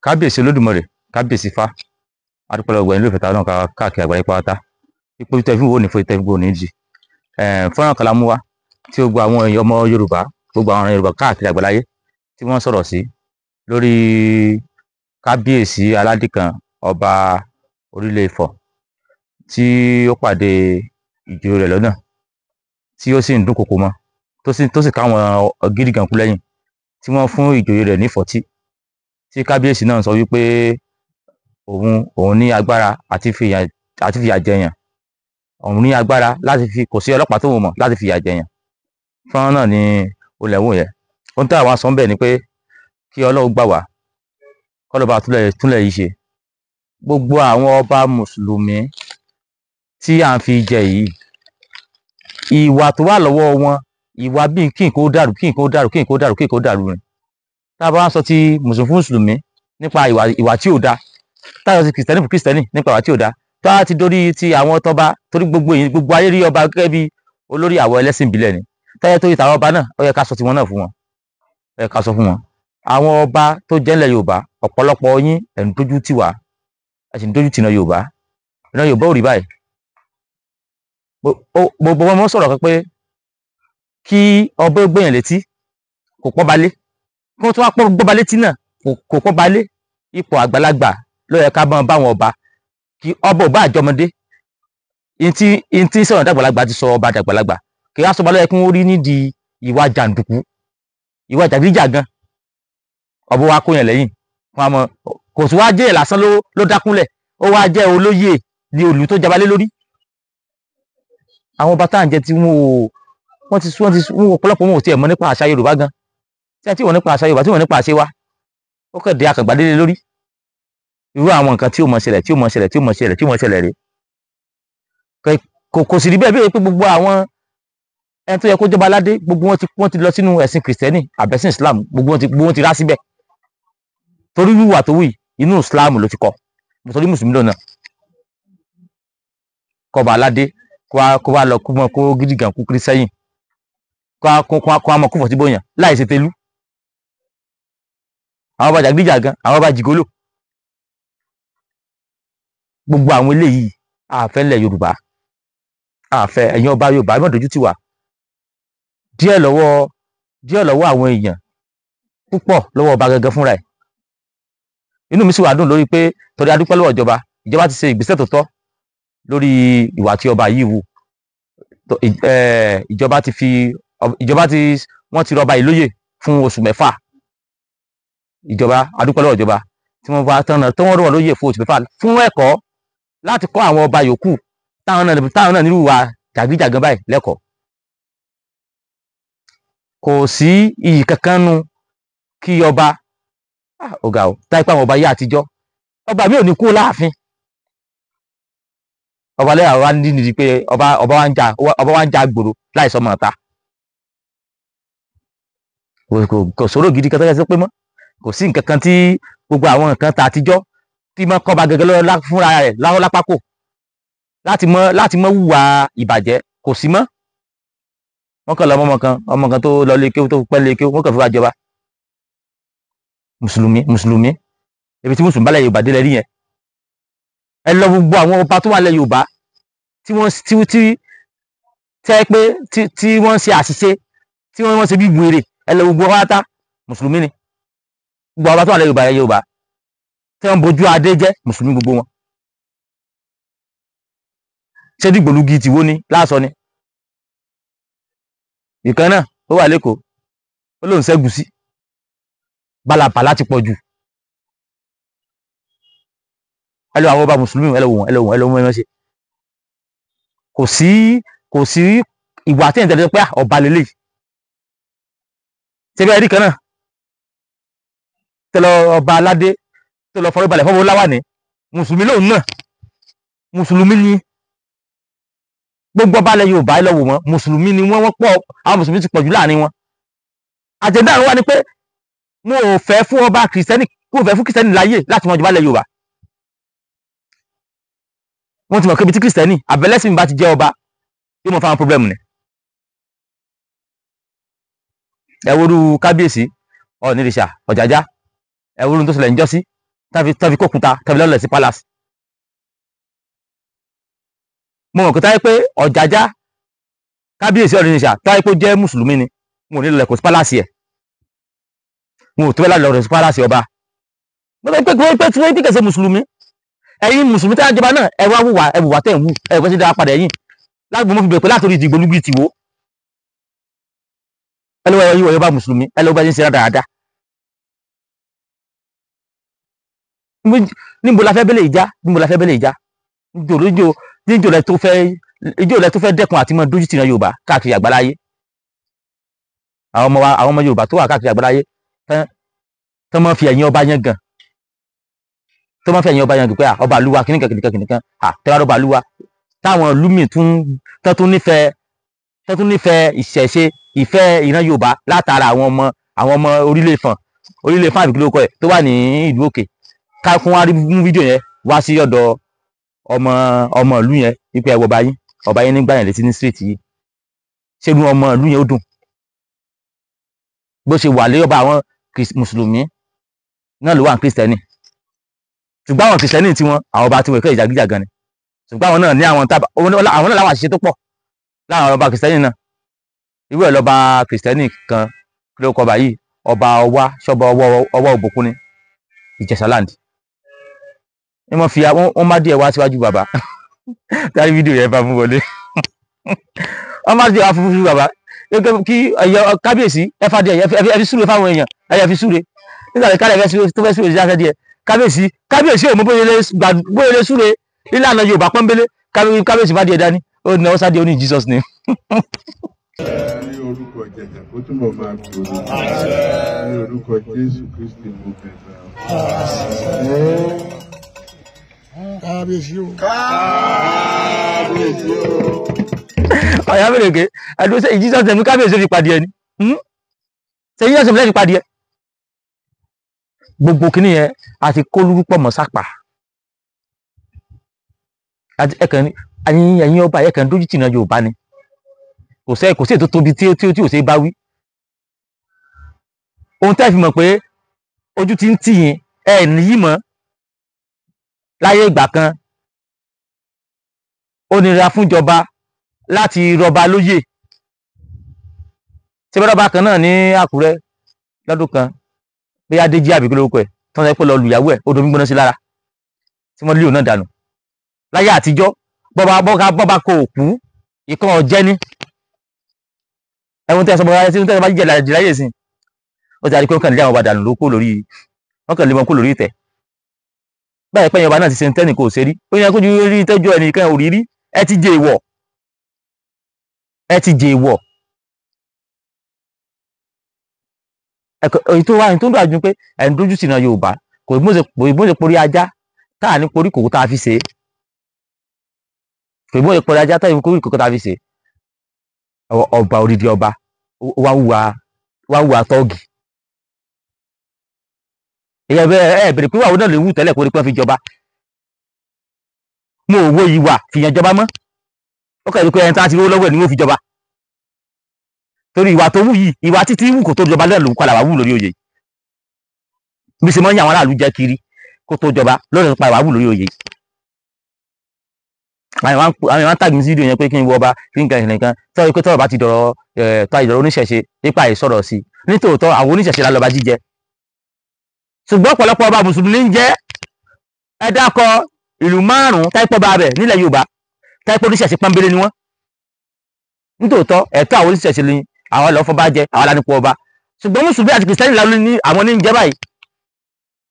kábíyèsí olódùmarè, kábíyèsí fá, adúpẹ́ lọ́wọ́ ẹni lóòfẹ́ ta náà káàkiri àgbáyé pátá ipò tẹ́ fi wò ní fún ìtẹ́ gbò ní jì. Fọ́nrán kan la mú wá tí ó gba àwọn èèyàn ọmọ Yorùbá, gbogbo àwọn Yorùbá káàkiri àgbáláyé tí wọ́n sọ̀rọ̀ sí lórí kábíyèsí aládé kan ọba orílẹ̀ Ifọ̀ tí ó pàdé ìjòyè rẹ̀ lọ́nà tí ó sì ń dúnkokò mọ́ tó sì káwọn gidi gan kú lẹ́yìn tí wọ́n fún ìjòyè rẹ̀ ní ìfọ̀tí tí kábíyèsí náà sọ wípé òun ní agbára àti fìyà jẹyàn, òun ní agbára láti fi, kò sí ọlọ́pàá tó wò mọ̀ láti fìyà jẹyàn. Fọ́nrán náà ni olè wò yẹn. Ohun tí àwọn sọ ń bẹ̀ ni pé kí Ọlọ́run gbà wá, kọ́lọ́ba túnlẹ̀ yìí ṣe. Gbogbo àwọn ọba mùsùlùmí tí à ń fi jẹ yìí, ìwà tó wà lọ́wọ́ wọn, ìwà bíi kí nǹkan ó dàrú ni. Tá a bá wá sọ ti mùsùlùmí nípa ìwà tí ò dáa, tá a sọ ti kìrìsìtẹ́nì nípa ìwà tí ò dáa, tá a ti dórí ti àwọn tọ́ba, torí gbogbo ayé rí ọba gẹ́gẹ́ bí olórí àwọn ẹlẹ́sìn ìbílẹ̀ ni. Táyà tó yí tàwọn ọba náà, ó yẹ ká sọ tiwọn náà fún wọn. Ó yẹ ká sọ fún wọn. Àwọn ọba tó jẹ́lẹ̀ Yorùbá, ọ̀pọ̀lọpọ̀ yín ẹ̀ ń dójú tì wá, ẹ̀ sì ń dójú tì ìran Yorùbá. Ìran Yorùbá ò rí báyìí. Gbogbo wọn sọ̀rọ̀ kan pé kí ọba gbẹ̀yàn létí kò pọ́ balẹ̀, kí wọ́n tún wá gbọ́ balẹ̀ tí náà kò pọ́ balẹ̀. Ipò àgbàlagbà ló yẹ ká bá wọn ọba, kí ọba ò bá àjọmọdé. Ìntí sọ̀rọ̀ dàgbàlagbà ti sọ ọba dàgbàlagbà, kí á sọ ọba lọ́yẹ kí wọ́n rí nídìí ìwà jàǹdùkú, ìwà jàgídíjàgan. Ọba wa kó yẹn lẹ́yìn, kò sí wá jẹ́ lásán ló dákúnlẹ̀, ó wá jẹ́ olóyè ní olú tó jabalé lórí. Àwọn ọba tá à ń jẹ tí wọ́n ti ọ̀pọ̀lọpọ̀ wọn ò tiẹ̀ mọ̀ nípa àṣà Yorùbá gan. Tí wọ́n nípa àṣà Yorùbá, tí wọ́n nípa àṣẹ wa, ó kàn dé akàgbàdélé lórí. Irú àwọn nǹkan tí ó mọ̀ ṣẹlẹ̀ rèé. Kò sì rí bẹ́ẹ̀ bí pé gbogbo àwọn ẹni tó yẹ kó jọba aládé, gbogbo wọn ti lọ sínú ẹ̀sìn kìrìsìtẹ́nì àbẹ̀sìn Islam, gbogbo wọn ti rá síbẹ̀. Torí wíwà tó wì inú Islam ló ti kọ́, torí mùsùlùmí lọ́nà. Kọba aládé kó wá lọ kó gidi gan kú kiri sẹ́yìn, kó wá mọ kúfọ̀ sí bóyàn láì ṣe tẹlú. Àwọn ọba jàgídíjàgan, àwọn ọba jìgólò, gbogbo àwọn eléyìí àfẹ́ ńlẹ̀ Yorùbá, àfẹ́ ẹ̀yin ọba Yorùbá ẹ má dojú tì wá. Díẹ̀ lọ́wọ́ àwọn èèyàn, púpọ̀ lọ́wọ́ ọba gẹ́gẹ́ fúnra ẹ̀. Inú mi sì wà dùn lórí pé torí adúpẹ́ lọ́wọ́ ìjọba ti ṣe ìgbésẹ̀ tó tọ́ lórí ìwà tí ọba yìí wù. Wọ́n ti rọba ìlóyè fún oṣù 6. Ìjọba adúpẹ́ lọ́wọ́ ìjọba tí wọ́n bá tán náà tó wọ́n rọ̀ lóyè fún oṣù 6 fún ẹ̀kọ́ láti kọ́ àwọn ọba yòókù táwọn náà nírú wa jàgídíjàgan báyìí lẹ́kọ̀ọ́. Kò sí iyì kankan nu kí ọba ọ̀gá ò táìpá àwọn ọba yá àtijọ́, ọba mi ò ní kú láàfin. Ọba lẹ́yà wa nídìí pé ọba wa ń ja gbòòrò láì sọmọ ọ̀tá. Kò sọ̀rọ̀ gidi kan tó yẹ sí pé mọ́, kò sí nǹkan kan tí gbogbo àwọn nǹkan ta àtijọ́ tí mọ́ kọ́ba gẹ́gẹ́ lọ́wọ́ fúnra rẹ̀ láwọ́ lápákò láti mọ́ hùwà ìbàjẹ́, kò sí mọ́. Wọ́n kàn lọ ọmọ kan tó lọ lé kéwú tó pẹ́ lé kéwú, wọ́n kàn fi wá jọba. Mùsùlùmí ibi tí mùsùlùmí bá lẹ̀ Yorùbá dé lẹ́rí yẹn. Ẹ lọ gbogbo àwọn ọba tó wà lẹ̀ Yorùbá tí wọ́n ṣe àṣìṣe, tí wọ́n ṣe bí wèrè, ẹ lọ gbogbo pátá mùsùlùmí ni. Gbogbo ọba tó wà lẹ̀ Yorùbá tí wọ́n bojú adé jẹ́ mùsùlùmí gbogbo wọn. Ṣé dìgbòlugi ti wó ni láàsọ ni? Ìkan náà ó wà lẹ́kọ̀ọ́, ó lóun ṣẹ́gùsí, bálabàlá ti pọ̀ jù. Ẹ lọ àwọn ọba mùsùlùmí, ẹ lọ wò wọ́n ṣe. Kò sí ìwà tí ẹ̀ ń tẹ̀lé pé ọba lélẹ̀. Ṣé bẹ́ẹ̀ rí kan náà tẹ́lọ ọba aládé tó lọ fọwọ́ balẹ̀ fọwọ́ láwàní, mùsùlùmí lòun náà, mùsùlùmí ni. Gbogbo ọba ilẹ̀ Yorùbá ẹ lọ wò wọ́n, mùsùlùmí ni wọ́n pọ̀, àwọn mùsùlùmí ti pọ̀ jù láàrin wọn. Àjẹ̀dá àwọn wá ni pé wọn ò fẹ́ fún ọba kìrìsìtẹ́nì, kò fẹ́ fún kìrìsìtẹ́nì láyè láti mọ jọba ilẹ̀ Yorùbá. Wọ́n ti mọ̀ kébi tí kìrìsìtẹ́nì àbẹ̀lẹ́sìn bá ti jẹ́ ọba yóò mọ̀ fáwọn pọ́blẹ́mù ni. Ẹ wo irú kábíyèsí Ọ̀ọ̀nìrìṣà Ọ̀jájá, ẹ wo irú tó ṣẹlẹ̀ níjọ́sí tàbí kókúta tàbí lọ́lẹ̀ sí palace. mo mọ̀ pé táyé pé Ọ̀jájá kábíyèsí Ọ̀rìnìṣà táyé pé ó jẹ́ mùsùlùmí ni mo ní lọ́lẹ̀ kò sí palace ẹ̀ mo ò tó bẹ́ẹ̀ lọ́lẹ̀ sí palace ọba. mo fẹ́ pé tí wọ́n ń kẹsẹ̀ mùsùlùmí ẹ̀yin mùsùlùmí tẹ́ àjọba náà ẹ wá wùwà tẹ̀ ń wù ẹ fẹ́ sí dára padà ẹ̀yìn láti mo fi bẹ̀rẹ̀ pé látòrí ìdìgbò lúgbì tìwó ẹ lọ́wọ́ ẹ̀yìn ọ̀yọ́ bá mùsùlùmí ẹ lọ́wọ́ bá yín ṣe dáadáa. níbo la fẹ́ bẹ́lẹ̀ ìjà níjò lẹ tó fẹ́ dẹ́kun àti mọ dójú tì náà Yorùbá káàkiri àgbáláyé. àwọn ọmọ Yorùbá tó wà káàkiri àgbáláyé tó máa fi ẹ̀yìn ọba yẹn gan pé ọba àlúwa kìnnìkan tẹ́wàá ọba àlúwa táwọn lúmì tún nífẹ̀ẹ́ ìṣẹ̀ṣe ìfẹ́ ìran Yorùbá látara àwọn ọmọ orílẹ̀ Ifọ̀n àbíkúlókọ̀ ẹ̀ tó wà ní ìlú òkè ká fún wa rí mú fídíò yẹn wá sí ọ̀dọ̀ ọmọ ìlú yẹn wípé ẹwọ ọba yín nígbà yẹn létí ní street yìí ṣé inú ọmọ ìlú yẹn ó dùn bó ṣe wà lé ọba àwọn mùsùlùmí náà ló wà ní kristẹni ṣùgbọ́n àwọn kristẹni tiwọn àwọn ọba tiwọn ìkẹ́ ìjàgíjàgan ni ṣùgbọ́n àwọn náà ní àwọn náà láwọn àṣìṣe tó pọ̀ láwọn ọba kristẹni náà irú ẹ̀ lọ́ba kristẹni kan ló kọba yìí ọba ọwá ṣọba ọwọ́ òbòkú ni Ìjẹ̀ṣàland ni wọ́n má díẹ̀ wá síwájú bàbá tárí fídíò yẹn bá mú wọlé wọ́n má díẹ̀ wá fún bàbá kí kábíyèsí ẹ fa díẹ̀ ẹ fi súre fáwọn èèyàn ẹ fi súre nígbà tí kálẹ̀ tó fẹ́ súre jáfẹ́ díẹ̀ kábíyèsí òun bóyá lè súre nílànà Yorùbá pọ́nbélé kábíyèsí bá díẹ̀ dání ó ní ọwọ́ sáde ó ní Jesus name. ní orúkọ jẹjẹ kó túbọ̀ máa gbòòrò ní orúkọ Jésù Kristi mo bẹ̀rẹ̀. Kábíyèsí o. Kábíyèsí o. ọ̀yà mẹ́rin ké àdúró sẹ́yìn Jesus name kábíyèsí fi pàdé ẹni sẹ́yìn Jesus name lẹ́yìn pàdé ẹ gbogbo kìíní yẹn àti kólúrúpọ̀ mọ́ sápà ẹ̀yin ọba ẹ̀kan dójú tì náà Yorùbá ni kò sí ètò tóbi tí ò ṣe bá wí ohun tẹ́ fi mọ̀ pé ojú ti ń tì yín ẹ̀ níyì mọ́ láyé ìgbà kan ó nira fúnjọba láti rọba lóyè tí bọ́dọ̀ bá kan náà ní Àkúrẹ́ lọ́dún kan bí Adéjì àbíkú lórúkọ ẹ̀ tí wọ́n sọ pé lọ lùyàwó ẹ̀ ó domi gbóná sí lára tí wọ́n lé òun náà dànù láyé àtijọ́ bọ́ba kò kú ìkan ọ̀jẹ́ ní ẹ̀wọ̀n tí a sọ bọ́ ayé tí wọ́n tẹ́lẹ̀ bá jíjẹ láyé sí ó ti àrí pé wọ́n kàn lé àwọn ọba dànù lóko lórí wọ́n kàn lé wọn kó lórí ìtẹ́ báyìí pẹ́yìn ọba náà ti ṣe ń tẹ́nì kò ṣe rí ó yẹ kó ju rí tẹ́jú ẹnì kan ò rí rí ẹ ti jẹ ìwọ̀ èyí tó wá ní tó ń dàjú pé ẹ̀ ń dójú sí náà Yorùbá kò ìbọn ṣe porí ajá táà ní porí kòkó tá a fi ṣe kò ìbọn ṣe porí ajá táà ní porí kòkó tá a fi ṣe ọba odidi ọba wá wùwà tọ́ọ̀gì ẹ bèrè pé wàhùn náà lè wù tẹ́lẹ̀ kó rí pé wọ́n fi jọba mo ò wo ìwà fìyàn jọba mọ́ ó kàn ní pé ẹni tá a ti rówó lọ́wọ́ ẹ̀ ni wọ́n fi jọba torí ìwà tó wù yìí ìwà títí wù kó tó jọba lẹ́nu padà wà wù lórí oyè bí ṣe mọ́ ní àwọn aráàlú jẹ́ kiri kó tó jọba lórí padà wà wù lórí oyè àwọn ìwọ̀n tàbí sí ìdíyẹn pé kí n wọ ọba kí n kàn nìkan tọ́wọ́ pé tọ́wọ́ bá ti dọ̀rọ̀ oníṣẹ̀ṣe nípa ìsọ̀rọ̀ sí nítòótọ́ àwọn oníṣẹ̀ṣe lálọ́ba jíjẹ ṣùgbọ́n ọ̀pọ̀lọpọ̀ ọba mùsùlùmí ń jẹ́ ẹ dákọ ìlú 5 táìpọ̀ bá bẹ̀ nílẹ̀ Yorùbá táìpọ̀ oníṣẹ̀ṣe pọ́nbélé ni wọ́n nítòótọ́ ẹ̀tọ́ àwọn oníṣẹ̀ṣe ni àwọn lọ́fọ́ bá jẹ àwọn alánipọ̀ ọba ṣùgbọ́n mùsùlùmí àti kìrìsìtẹ́nì lálẹ́ ní àwọn ní ń jẹ́ báyìí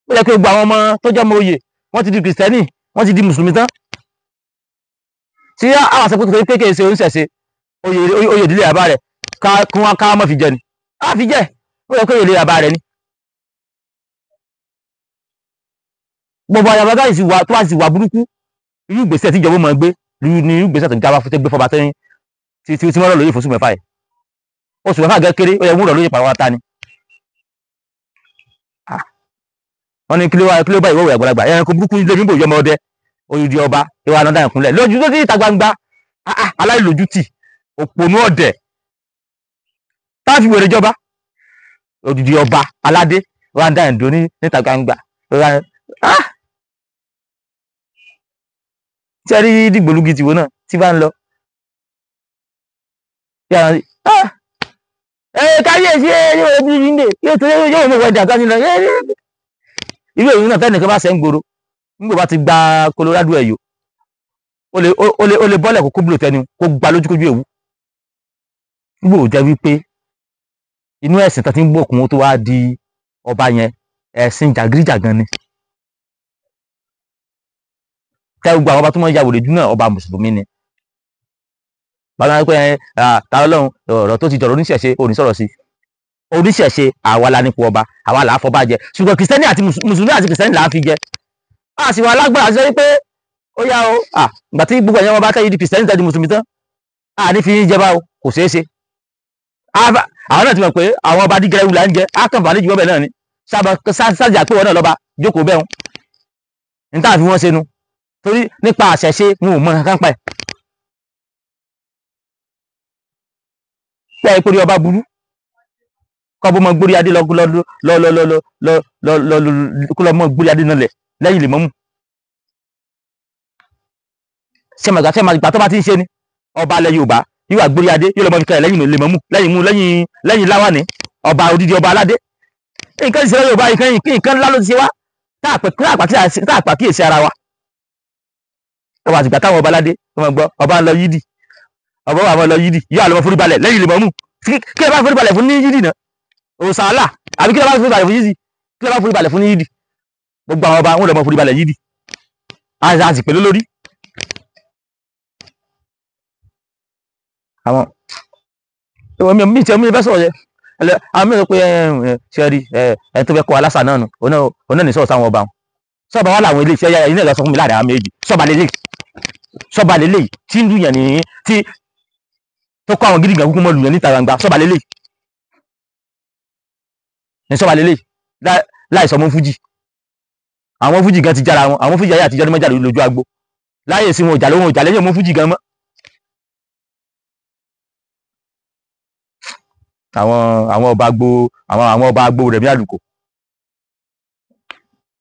ó yẹ kí gbogbo àwọn ọmọ tó jẹ́ ọmọ oyè wọ́n ti di kìrìsìtẹ́nì wọ́n ti di mùsùlùmí tán tí àwọn àṣẹ pé kéèké ṣe oníṣẹ̀ṣe oyè ìdílé bàbá rẹ̀ kí wọ́n ká mọ́ fi jẹ ni á fi jẹ́ ó yẹ kó oyè ìdílé bàbá rẹ̀ ni gbogbo àyàbá tó wá sí wà burúkú irú ìgbésẹ̀ tí ìjọba mọ̀ gbé ní irú ìgbésẹ̀ tó jábá fún tẹ́gbẹ́ fọba tẹ́yìn tí wọ́n rọ̀ lóyè fún oṣù mẹ́fà ẹ̀ oṣù mẹ́fà gẹ́ kéré ó yẹ wúrọ̀ lóyè pàrọ̀ ta ni wọ́n ní kí ló bá ìwọ̀wẹ̀ àgbàlagbà ẹranko burúkú ilé níbo ìyọmọ ọdẹ oyè ọba ìwà ànádà ìkúnlẹ̀ lójú tó ti ìta gbangba aláìlójútì òpònú ọ̀dẹ̀ táàfì wèrè jọba odidi ọba aládé ìwà ànádà ìdó níta gbangba tí a rí dìgbòlugi tìwó náà tí bá ń lọ káyéèsí yóò bí ilé yóò tó yóò mú wẹdà kan nílọ irú èyí náà tẹnìkan bá ṣe ń gbòòrò nígbà bá ti gba Colorado ẹ̀yọ́ ó lè bọ́lẹ̀ kó kúbùlò tẹnu kó gba lójúkójú èwú nígbà ò jẹ́ wípé inú ẹ̀sìn tó ti ń gbókun tó wá di ọba yẹn ẹ̀sìn jàgídíjàgan ni tẹ́ gbogbo àwọn ọba tó mọ̀ ya wòlé jù náà ọba mùsùlùmí ni bàbá wọn pé ta Ọlọ́run ọ̀rọ̀ tó ti jọ̀rọ̀ oníṣẹ̀ṣe onísọ̀rọ̀ sí oníṣẹ̀ṣe àwa la nípò ọba àwa là á fọba jẹ ṣùgbọ́n kìrìsìtẹ́nì àti mùsùlùmí àti kìrìsìtẹ́nì là á fi jẹ a sì wà lágbára sí pé ó yá o ìgbà tí gbogbo ẹ̀yàn wọn bá tẹ́yìí di kìrìsìtẹ́nì tẹ́yìí di mùsùlùmí tán a ní fi yín jẹba o kò ṣeé ṣe àwọn náà ti mọ̀ pé àwọn ọba dígẹrẹ wùlà ń jẹ á kàn fàlejò ọbẹ̀ náà ni sáàjà pé wọn náà lọ́ba jókòó bẹ́ẹ̀ wọn ní táà fi wọ́n ṣe nu torí nípa àṣẹṣe wọn ò mọ nǹkan pa ẹ̀ pé ìpòrí ọba burú kọ́ bó mọ gbórí adé lọ mọ gbórí adé náà lẹ̀ lẹ́yìn lè mọ́mù sẹ́màgbà tó bá ti ń ṣe ni ọba alẹ́ Yorùbá yóò wà gbórí adé yóò lọ mọ fi kẹ́ lẹ́yìn lè mọ́mù lẹ́yìn láwàní ọba odidi ọba aládé nǹkan ti ṣe Yorùbá nǹkan ńlá ló ti ṣe wá tá àpàkíyèsí ara wa ọba àtìgbà táwọn ọba aládé wọn gbọ́ ọba ń lọ yídì ọba wà wọn lọ yídì yóò àlọ́ forí balẹ̀ lẹ́yìn lè mọ́mù kí ẹ bá forí balẹ̀ fún ní yídì náà òsàlà àbí kí ẹ bá forí balẹ̀ fún yídì kí ẹ bá forí balẹ̀ fún ní yídì gbogbo àwọn ọba wọn lọ mọ forí balẹ̀ yídì a sì pẹ̀lú lórí àwọn mi tí omi fẹ́ sọ̀rọ̀ yẹ àwọn mẹ́rin pé ṣẹ́rí ẹ̀ tó fẹ́ kọ́ alásà náà nù ọ̀nà ní sọ̀rọ̀ sáwọn ọba wọn sọ́ọ̀bà wà láwọn ilé iṣẹ́ yára ilé ẹ̀rọ sọ fún mi láàrin àwọn méjì sọ́ọ̀bà lélẹ̀ tí ń lùyàn ní tí tó kọ́ àwọn gidi gan kúkú mọ́ lùyàn níta gbangba sọ́ọ̀bà lélẹ̀ ní sọ́ọ̀bà lélẹ̀ láì sọmọ fújì àwọn fújì gan ti jára wọn àwọn fújì ayé àtijọ́ ní mọ́jà lójú agbo láyé sí wọn ò jà lẹ́yìn ọmọ fújì gan mọ́ àwọn ọba agbo àwọn ọba agbo rẹ̀ bí àlùkò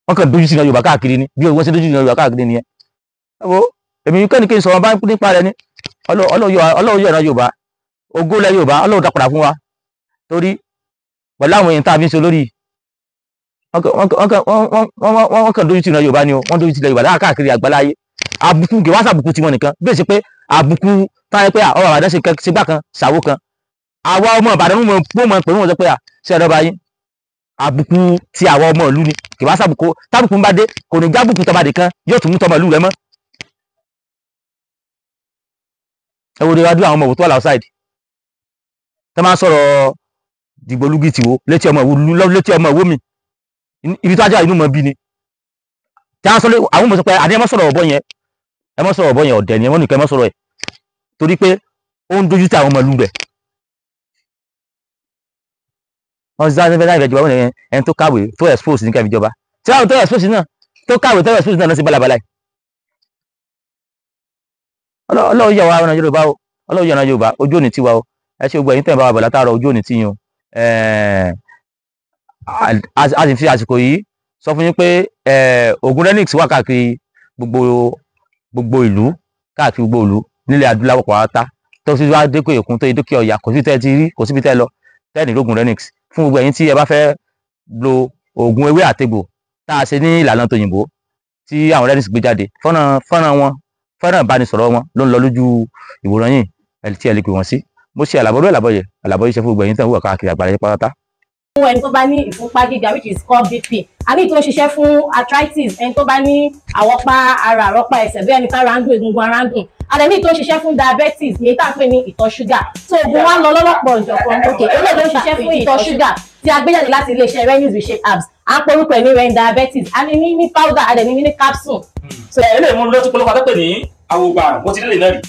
wọ́n kàn dójú sí Yorùbá káàkiri ni bí wọ́n ṣe dójú sí Yorùbá káàkiri nìyẹn ẹ̀wọ́ èmi kẹ́ni kí n sọ̀rọ̀ bá nípa rẹ̀ ni Ọlọ́run yọ̀ ẹ̀rọ Yorùbá ogó lẹ̀ Yorùbá Ọlọ́run dàpọ̀dà fún wa torí pẹ̀lú àwọn èèyàn tá a fi ń ṣe lórí wọ́n kàn dójú sí Yorùbá ni o wọ́n dójú sí Yorùbá káàkiri àgbáláyé àbùkù kì wá sàbùkù tiwọn nìkan bí èsì pé àbùkù táyẹ pé ọ̀rọ̀ àdán ṣe gbà kan ṣàwó kan àwa ọmọ Ìbàdàn mọ̀ pé wọ́n sọ pé ṣe ẹ̀rọ báyìí àbùkù ti àwọn ọmọ ìlú ni kì wá sàbùkù tábùkù ń bá dé kò ní jábùkù tọmọdé kan yóò tún mú tọmọ ìlú rẹ mọ́ ẹ wo ni wájú àwọn ọmọ òwò tó wà láwùsáìdì tẹ máa ń sọ̀rọ̀ dìgbòlugi tìwó létí ọmọ ìwó mi ibi tó ajá inú mọ bí ni tí wọ́n sọ lé àwọn ọmọ sọ pé àdé ẹ mọ́ sọ̀rọ̀ ọ̀bọ yẹn ọ̀dẹ̀ ni ẹ mọ́ nìkan ẹ mọ́ sọ̀rọ̀ ẹ̀ torí pé ó ń dojú tí àwọn ọmọ ìlú rẹ̀ wọ́n ti dáhùn fẹ́ẹ́ ìjọba wọn ẹni tó kàwé tó expose ní kẹfì ìjọba tí wọ́n tó expose náà tó kàwé tó expose náà lọ sí balabala yìí Ọlọ́run yà wá ọ̀nà Yorùbá o Ọlọ́run yà ọ̀nà Yorùbá ojú òní tiwa o ẹ ṣe gbogbo ẹ̀yin tẹ̀ ń bá wa bọ̀ látàárọ̀ ojú òní tiyín o a sì fi àsìkò yìí sọ fún yín pé Ogun Renix wà káàkiri gbogbo ìlú káàkiri gbogbo ìlú nílẹ̀ adúláwọ̀ pàápàá tó sì wá dẹ́kọ̀ èkún tó yẹ dókè ọ̀yà kò síbi tẹ́ ti rí kò síbi tẹ́ lọ tẹ́ẹ̀ ní Ogun Renix fún gbogbo ẹ̀yin tí ẹ bá fẹ́ lo oògùn ewé àtegbò tá a ṣe ní ìlànà tòyìnbó tí àwọn Renix gbé jáde fọ́nrán ìbánisọ̀rọ̀ wọn ló ń lọ lójú ìwòran yìí tí ẹ lè pè wọ́n sí mo ṣe àlàbọ̀yẹ ṣe fún gbogbo ẹ̀yin tẹ́ ń wà káàkiri àgbáyé pátá. fún ẹni tó bá ní ìfúnpá gíga which is called BP àbí tó ń ṣiṣẹ́ fún arthritis ẹni tó bá ní àwọ̀pá ara àrọ́pá ẹsẹ̀ bí ẹni tára ń dùn egungun ara ń dùn àdẹ̀mí tó ń ṣiṣẹ́ fún diabetes ní tá à ń pè ní ìtọ̀ ṣúgà tó oògùn wa ń lọ lọ́lọ́pọ̀ ìjọ̀kan òkè eléyìí ló ń ṣiṣẹ́ fún ìtọ̀ ṣúgà tí a gbé jáde láti iléeṣẹ́ Renix Reshape Herbs à ń porúkọ ẹ̀ ní ren diabetes a ní ní powder àdẹ̀mí ní capsule. eléyìí mú lọ́tún polówó akẹ́pẹ́ ní awogbarun mo ti délé náà rí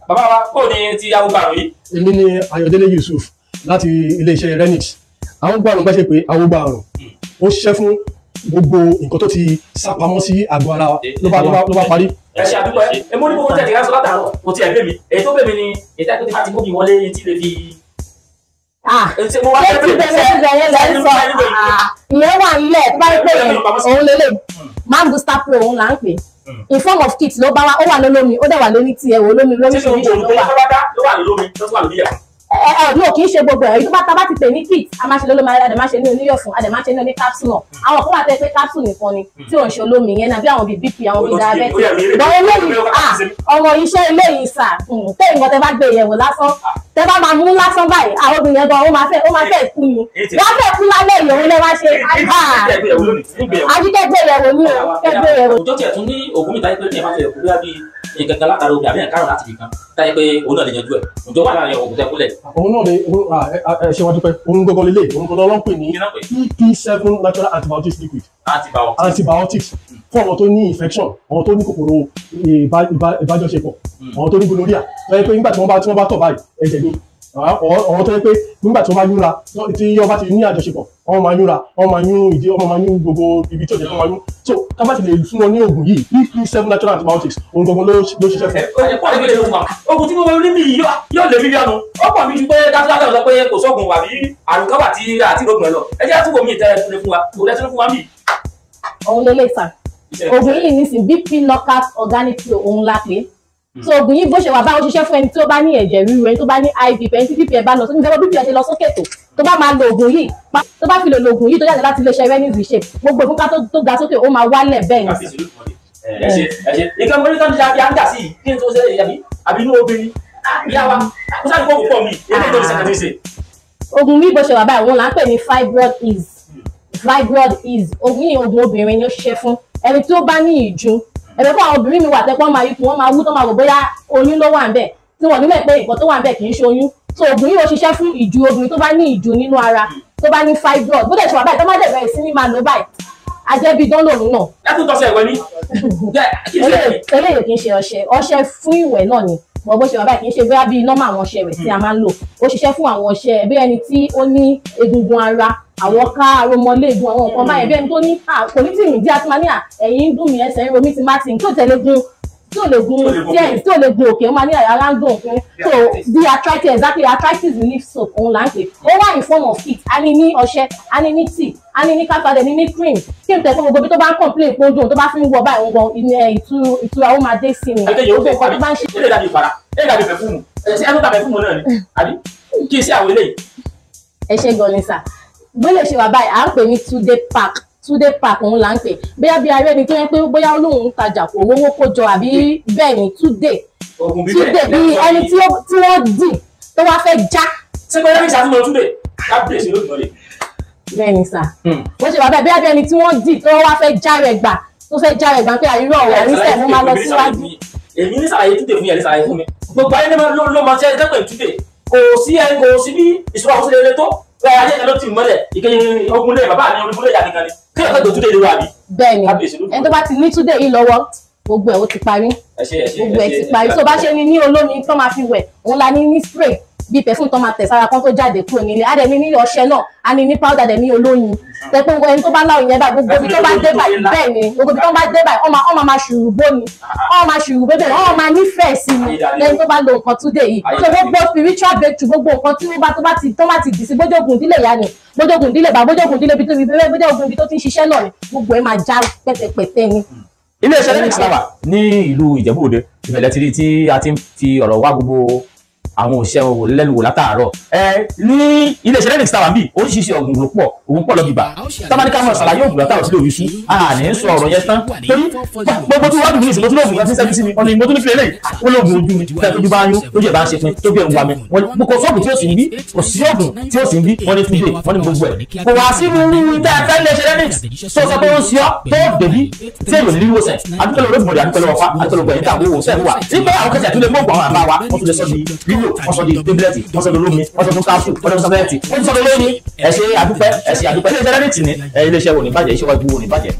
bàbá wa kó ní ti awogbarun yìí. èmi ni Ayọ̀délé Yusuf láti iléeṣẹ́ Renix awogbarun gbẹ́sẹ̀ pé awogbarun ó ṣiṣẹ́ fún gbogbo nǹkan tó ti sápamọ́ sí àgọ́ ara wa ló bá parí. ẹ ṣe àdúgbò ẹ mo ní gbogbo tẹ̀lé ránṣọ látàárọ̀ kò tiẹ̀ bẹ́ mi èyí tó bẹ́ mi ni èyí tó ti bá ti mú mi wọlé tí lè fi. ṣé ti bẹ̀rẹ̀ ìyẹn wà nílẹ̀ bá ń pè é òun lélẹ̀ man booster pro òun là ń pè in form of kit ló bá wa ó wà lólómi ó dẹ̀ wà lóní tiẹ̀ wò lómi lóríṣiríṣi ló wà. ló wà lólómi tó wà lórí ẹ̀. No, kì í ṣe gbogbo ẹ̀ tó bá ti pè ní kit a máa ṣe lólómi a máa ṣe ní oníyọ̀fun a máa ṣe ní oní capsule náà àwọn kan wà tẹ́ pé capsule nìkan ni tí ò ń ṣe olómi yẹn náà bí àwọn bíi BP àwọn bíi diabetes ìgbà eléyìí ọmọ iṣẹ́ eléyìí sà tẹ́ nǹkan tẹ́ bá gbé yẹ̀wò lásán tẹ́ bá máa mú lásán báyìí àwọn obìnrin yẹn gan ó máa fẹ́ kú ni wọ́n fẹ́ kú lálẹ́ ìyẹ̀wò lẹ́ wá ṣe ajíkẹ́gbé yẹ̀wò ní kẹ́gbé yẹ̀wò. òjò tiẹ̀ tún ní ògùn mi táyé pé ní ẹ̀ máa fẹ́ kú bí nǹkan kan látara obì àbí ẹ̀ kárọ̀ láti fi kan táyé pé òun náà lè yanjú ẹ̀ òjò wà láàrin ògùn tẹ́ kúlẹ̀. òun náà ni ṣé wọ́n dúpẹ́ òun gbọ́gbọ́ lélẹ̀ òun gbọ́gbọ́ ló ń pè ní EP7 natural antibiotics liquid antibiotics fún àwọn tó ní infection àwọn tó ní kòkòrò ìbájọṣepọ̀ àwọn tó ní gonorrhea tó yẹ pé nígbà tí wọ́n bá tọ̀ báyìí ẹ̀jẹ̀ ni àwọn tó yẹ pé nígbà tí wọ́n bá yúnra tí wọ́n bá ti ní àjọṣepọ̀ wọ́n máa yúnra wọ́n máa yún ìdí wọ́n máa yún gbogbo ibi tí ó jẹ́ kó máa yún so ká bá ti lè fún wọn ní oògùn yìí EP7 natural antibiotics òun gbogbo ló ṣiṣẹ́ fún. oògùn tí mo wọlé mi yóò lè mílíọ̀nù ó pọ̀ mi ju pé dájúdájú sọ pé kò sóògùn wà bí àrùn kan wà tí àti ìrògùn ẹ̀ lọ ẹ jẹ́ àtúbọ̀ mi ìtẹ́lẹ̀ fún wa kò lẹ́tún fún wa mí. òun lè lè sàn oògùn yìí nísìn BP knockout organic flow òun la pé so oògùn yìí bó ṣe wà báwo ṣiṣẹ́ fún ẹni tí ó bá ní ẹ̀jẹ̀ ríru ẹni tó bá ní IV ẹni tí BP ẹ bá lọ sókè nígbà BP ẹ ṣe lọ sókè tó bá máa lo oògùn yìí tó bá fi lè lo oògùn yìí tó jáde láti iléeṣẹ́ Renix Reshape gbogbo ìfúnpá tó ga sókè ó máa wálẹ̀ bẹ́ẹ̀ ni. nǹkan mo ní tán dídá bí a ń dà sí yìí kí n tó ṣe àbí inú obìnrin ìyá wa kó sáré kó pọ̀ mi èyí tó ní sẹ́kẹ̀tì ṣe. oògùn yìí bó ṣe wà báyìí òun là ń pè ní fibroid ease oògùn yìí oògùn obìnrin ni ó ṣiṣẹ́ fún ẹni tí ó bá ní ìju ẹ̀rọ fún àwọn obìnrin mi wà tẹ́pọ́n máa ikú wọ́n máa wú tó máa wò bóyá oyún ló wà ń bẹ̀ tí wọ́n nílẹ̀ pé nǹkan tó wà ń bẹ̀ kì í ṣe oyún so oògùn yìí ó ṣiṣẹ́ fún ìju obìnrin tó bá ní ìju nínú ara tó bá ní fibroid bó dẹ̀ ṣe wà báyìí tó má dẹ̀ bẹ̀rẹ̀ sí ní máa lò báyìí ajẹ́bí dán lòun náà. ẹ tún tọ́sẹ̀ ìwé ní. eléyìí kì í ṣe ọṣẹ fún ìwẹ̀ náà ni bó ṣe wà báyìí kì í ṣe bóyá bíi nọ́mà àwọn ọṣẹ rẹ̀ tí a máa ń lò ó ṣiṣẹ́ fún àwọn ọṣẹ bí ẹni tí ó ní egungun ara àwọn ká aromọléegun àwọn nǹkan báyìí bí ẹni tó ní kò ní tìrìn díẹ̀ tí máa ní ẹ̀yìn ń dùn mí ẹsẹ̀ ń ro mí ti má ti ń tí ò tẹ̀lé gun tí ò lè gun díẹ̀ tí ò lè gun òkè ó máa ní ara ń dùn òkè so the arthritis exactly arthritis relief soap òun là ń pè ó wà in form of kit a ní ní ọṣẹ a ní ní tea a ní ní káfíńdà ní ní cream kí n tẹ̀ fún gbogbo bí tó bá ń complain pé ó dùn tó bá fi ń wọ báyìí gan ìtura ó máa dé sí ni gbogbo nǹkan tó bá ń ṣe. ilé ìdàbí ìfara ilé ìdàbí pẹ̀fúmù ẹ̀ ẹ̀ tó ta pẹ̀fúmù náà ni àbí kí n ṣe àwọn eléyìí. ẹ ṣe gan ni sà bó lè ṣe wà báyìí à ń pè ní two-day pack òun là ń pè bóyá bí arẹ ni tó yẹ pé bóyá olóhùn ń tajà kò rówó kó jọ àbí bẹ́ẹ̀ ni two-day bí ẹni tí wọ́n dì tó wá fẹ́ já. ṣé pé ẹni ṣàtúnmọ̀ túnbẹ̀ kábíyèsí ló dùn lè. bẹ́ẹ̀ ni sà bó ṣe wà báyìí bóyá bí ẹni tí wọ́n dì tó wá fẹ́ já rẹ̀ gbà pé àríwọ̀ ọ̀rọ̀ níṣẹ́ mo máa lọ síwájú. èmi ní sàlàyé túnbẹ̀ fún yẹn ní sàlàyé fún mi gbogbo ayé ló mọ ṣe ẹgbẹ́ túnbẹ̀ kò sí bí ìṣòro àwọn sílẹ̀ tó bẹ́ẹ̀ ayé ẹ̀rọ ti mọ́lẹ̀ ìkẹyìn ogunlé bàbá mi ogunlé ìyá nìkan ni kí ẹ̀kọ́ tó túnbẹ̀ lè wà bí. bẹ́ẹ̀ni ẹni tó bá ti ní túnbẹ̀ yìí lọ́wọ́ gbogbo ẹ̀ ó ti parí gbogbo ẹ̀ ti parí tó bá ṣe ní olómi tó máa fi wẹ̀ òun la ní spray bí perfume tó máa tẹ̀ sára kan tó jáde kúrò nílé á dẹ̀ ní ọṣẹ náà á ní powder dẹ̀ ní olóyin tẹ́pẹ́ ẹni tó bá láwọn yẹn báyìí gbogbo ibi tó bá dé báyìí bẹ́ẹ̀ ni gbogbo ibi tó bá dé báyìí ọmọ máa ṣùrù bó ni ọmọ máa ṣùrù bébè ọmọ máa nífẹ̀ẹ́ sí ni lẹ́yìn tó bá lo nǹkan túnde yìí so gbogbo spiritual breakthrough gbogbo nǹkan tí tó bá ti dì sí bójógun ìdílé ìyá ni bójógun ìdílé bàbá bójógun ìdílé ibi tó ti ń ṣiṣẹ́ náà ni gbogbo ẹ̀ máa já pẹ́tẹpẹ́tẹ ni. iléeṣẹ́ Renix wà ní ìlú Ìjẹ̀bú-Òde ìbẹ̀lẹ̀ ti rí tí a ti ń fi ọ̀rọ̀ wá gbogbo àwọn òṣìṣẹ́ lẹ́nu wò látàárọ̀ ní iléeṣẹ́ Renix wà bí oríṣiríṣi ọ̀gùn ló pọ̀ òun pọ̀ lọ́bìbà tábàdíkà mọ̀ ṣàlàyé ògùn látàrọ̀ sílẹ̀ òyìṣú àní sọ ọ̀rọ̀ yẹn tán torí gbogbo tí wọ́n dùn ní ìsìn mo tún lóògùn yẹn tí ń sẹ́bí sí mi ọ̀nà ìmọ̀ tó ní kílẹ̀ lẹ́yìn ó lóògùn ojú mi tẹ́ tójú bá ń yún lójú ẹ̀ bá ń ṣe fún tó bí ẹ̀rù wa mi mo kò sọ́ọ̀gùn tí ó sì ń bí kò sí ọ̀gùn tí ó sì ń bí wọ́n ní túnde wọ́n ní gbogbo ẹ̀ kò wá sí irú tẹ́ ẹ fẹ́ iléeṣẹ́ Renix tó sọ pé ó ń ṣe ọ́ tó dèbí tí èèyàn ní ìwòsàn adúpẹ́lẹ́ olóògùn adúpẹ́lẹ́ ọ̀fà adúpẹ́lẹ́ ọgbà yìí tàbí òwòsàn wà nígbà àwọn kẹsẹ̀ tó lè mọ̀ àwọn àbá wa wọ́n tún lè sọ di lílò wọ́n sọ di tablet wọ́n sọ di olómi wọ́n sọ di kápsù wọ́n sọ di sábẹ́ẹ̀tì wọ́n sọ di lónìí ẹ ṣé àdúpẹ́ iléeṣẹ́ Renix ní iléeṣẹ́ wo ní bàjẹ́ iṣẹ́ wa ibu wo ní bàjẹ́.